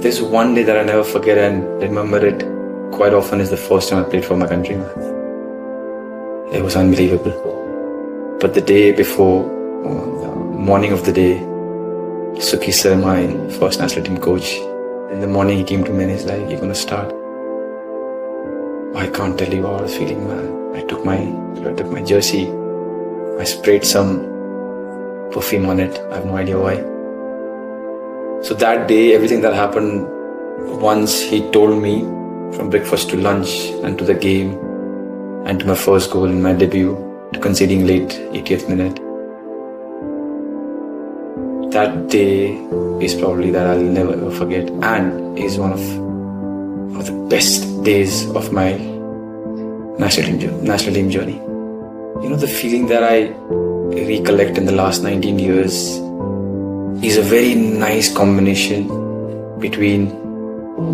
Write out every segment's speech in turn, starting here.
There's one day that I never forget and remember it quite often is the first time I played for my country. It was unbelievable. But the day before, the morning of the day, Suki sir, my first national team coach, in the morning he came to me and he's like, "You're going to start." I can't tell you how I was feeling, man. I took my jersey, I sprayed some perfume on it. I have no idea why. So that day, everything that happened, once he told me from breakfast to lunch and to the game and to my first goal in my debut to conceding late 80th minute. That day is probably that I'll never ever forget and is one of the best days of my national team journey. You know, the feeling that I recollect in the last 19 years is a very nice combination between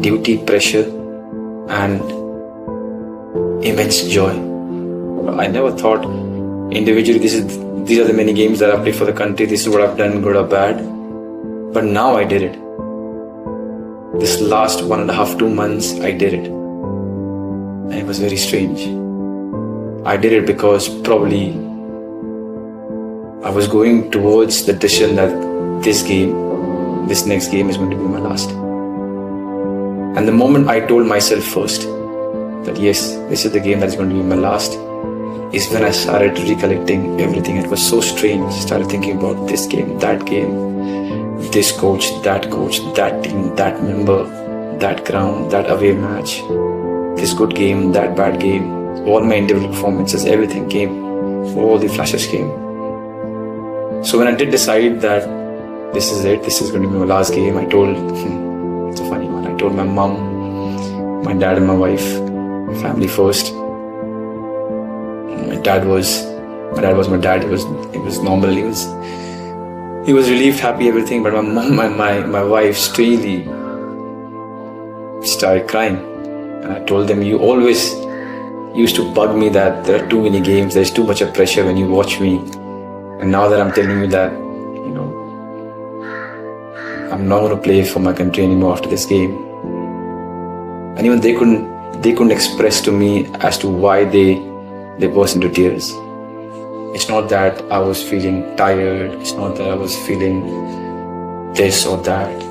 duty pressure and immense joy. I never thought individually these are the many games that I've played for the country, this is what I've done, good or bad. But now I did it. This last 1.5, 2 months, I did it. And it was very strange. I did it because probably I was going towards the decision that this next game is going to be my last. And the moment I told myself first that yes, this is the game that is going to be my last, is when I started recollecting everything. It was so strange. Started thinking about this game, this coach, that team, that member, that ground, that away match, this good game, that bad game, all my individual performances, everything came, all the flashes came. So when I did decide that this is it, this is going to be my last game, I told, it's a funny one, I told my mom, my dad and my wife, family first. My dad was my dad. He was normal. He was relieved, happy, everything. But my mom, my wife, strangely started crying. And I told them, you always used to bug me that there are too many games. There's too much of pressure when you watch me. And now that I'm telling you that, I'm not going to play for my country anymore after this game. And even they couldn't express to me as to why they burst into tears. It's not that I was feeling tired. It's not that I was feeling this or that.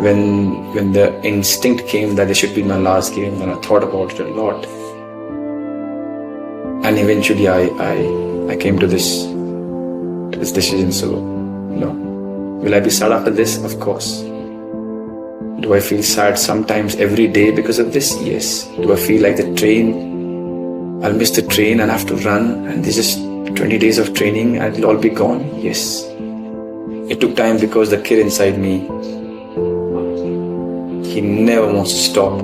When the instinct came that this should be my last game, then I thought about it a lot. And eventually I came to this decision. So, will I be sad after this? Of course. Do I feel sad sometimes every day because of this? Yes. Do I feel like I'll miss the train and have to run and this is 20 days of training and it'll all be gone? Yes. It took time because the kid inside me, he never wants to stop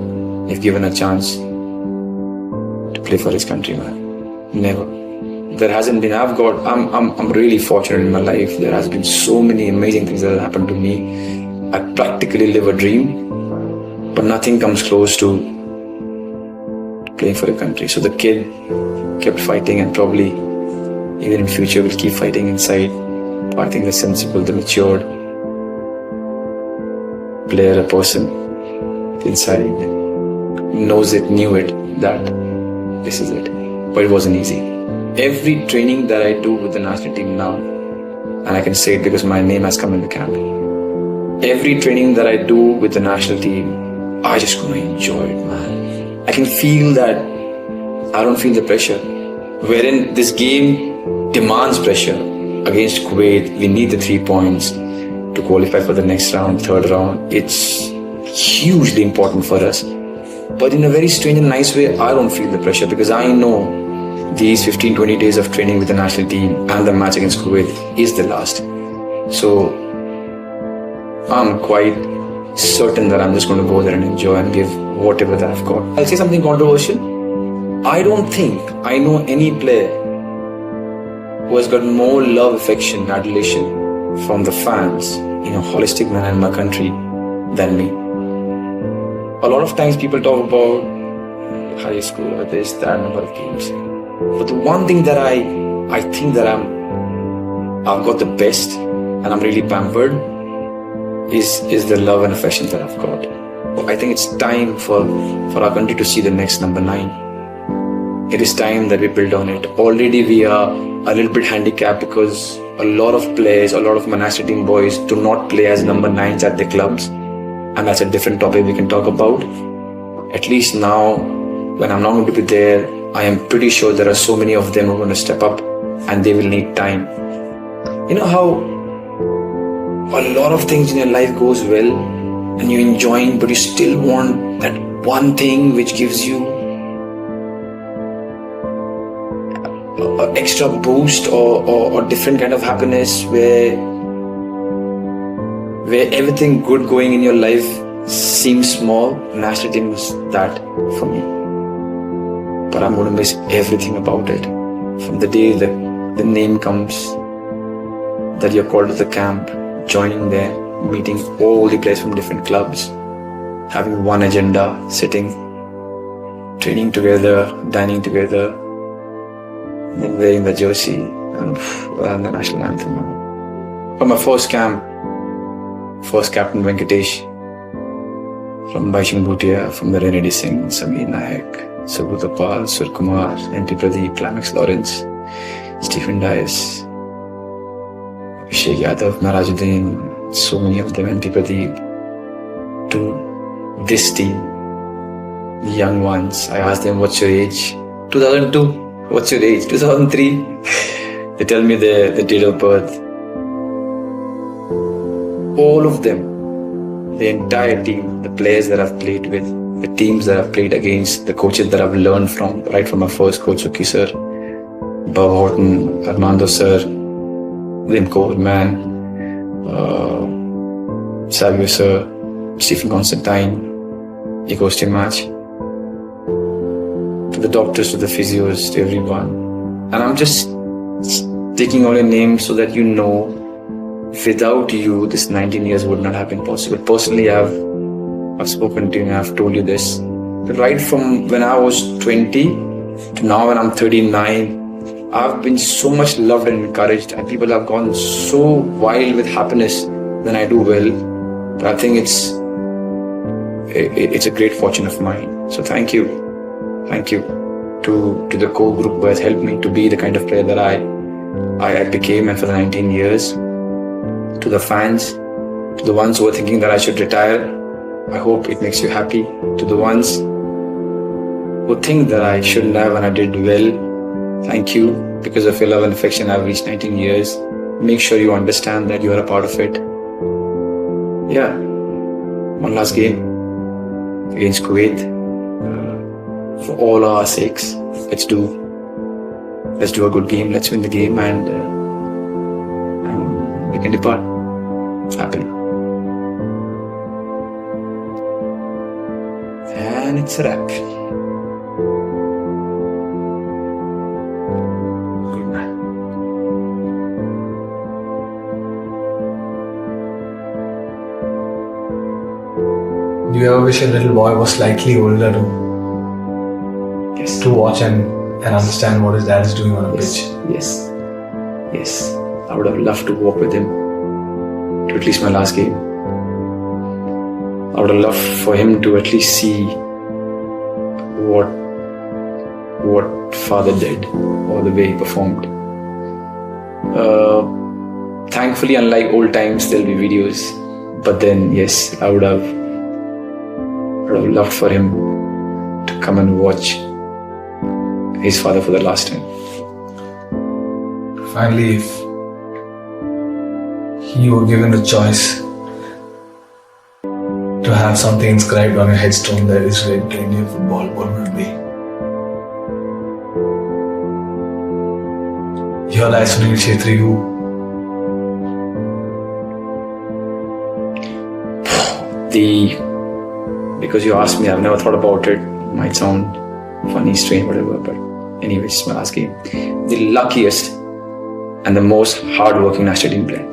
if given a chance to play for his country, man. Never. There hasn't been, I'm really fortunate in my life. There has been so many amazing things that have happened to me. I practically live a dream, but nothing comes close to playing for a country. So the kid kept fighting and probably even in future will keep fighting inside. I think the sensible, the matured player, a person inside knew it that this is it. But it wasn't easy. Every training that I do with the national team now, and I can say it because my name has come in the camp, every training that I do with the national team, I just gonna enjoy it, man. I can feel that I don't feel the pressure. Wherein this game demands pressure. Against Kuwait, we need the 3 points to qualify for the next round, third round. It's hugely important for us. But in a very strange and nice way, I don't feel the pressure because I know these 15-20 days of training with the national team and the match against Kuwait is the last. So I'm quite certain that I'm just going to go there and enjoy and give whatever that I've got. I'll say something controversial. I don't think I know any player who has got more love, affection, adulation from the fans in a holistic manner in my country than me. A lot of times people talk about high school or this, that number of games. But the one thing that I think that I've got the best and I'm really pampered is the love and affection that I've got. I think it's time for our country to see the next number 9. It is time that we build on it. Already we are a little bit handicapped because a lot of players, a lot of Manchester team boys do not play as number 9s at their clubs. And that's a different topic we can talk about. At least now, when I'm not going to be there, I am pretty sure there are so many of them who are going to step up and they will need time. You know how a lot of things in your life goes well and you're enjoying, but you still want that one thing which gives you an extra boost or different kind of happiness where everything good going in your life seems small. National team was that for me. But I'm going to miss everything about it. From the day the name comes, that you're called to the camp, joining there, meeting all the players from different clubs, having one agenda, sitting, training together, dining together, then wearing the jersey and the national anthem. From my first camp, first captain Venkatesh, from Baishing Bhutia, from the Renedy Singh, Sameer Nayak, Subhutapal, Sur Kumar, NP Pradeep, Climax Lawrence, Stephen Dias, Abhishek Yadav, Narajuddin, so many of them, NP Pradeep, to this team, the young ones. I asked them, what's your age? 2002. What's your age? 2003. They tell me the date of birth. All of them, the entire team, the players that I've played with, the teams that I've played against, the coaches that I've learned from, right from my first coach, Suki sir, Bob Horton, Armando sir, Wim Coleman, Savio sir, Stephen Constantine, Egostian match, to the doctors, to the physios, to everyone. And I'm just taking all your names so that you know, without you, this 19 years would not have been possible. Personally, I've spoken to you and I've told you this. Right from when I was 20 to now when I'm 39, I've been so much loved and encouraged, and people have gone so wild with happiness when I do well. But I think it's a great fortune of mine. So thank you to the core group who has helped me to be the kind of player that I became, and for the 19 years. To the fans, to the ones who are thinking that I should retire, I hope it makes you happy. To the ones who think that I shouldn't have and I did well, thank you. Because of your love and affection, I've reached 19 years. Make sure you understand that you are a part of it. Yeah, one last game against Kuwait. For all our sakes, let's do a good game. Let's win the game and we can depart happily. And it's a wrap. Good night. Do you ever wish your little boy was slightly older to watch and understand what his dad is doing on a pitch? Yes. I would have loved to walk with him to at least my last game. I would have loved for him to at least see what father did or the way he performed. Thankfully, unlike old times, there'll be videos. But then, yes, I would have loved for him to come and watch his father for the last time. Finally, if you were given a choice to have something inscribed on your headstone that is related to Indian football, what would it be? You're like Sunil Chhetri, because you asked me, I've never thought about it. Might sound funny, strange, whatever, but anyways, my last game. The luckiest and the most hard-working national team player.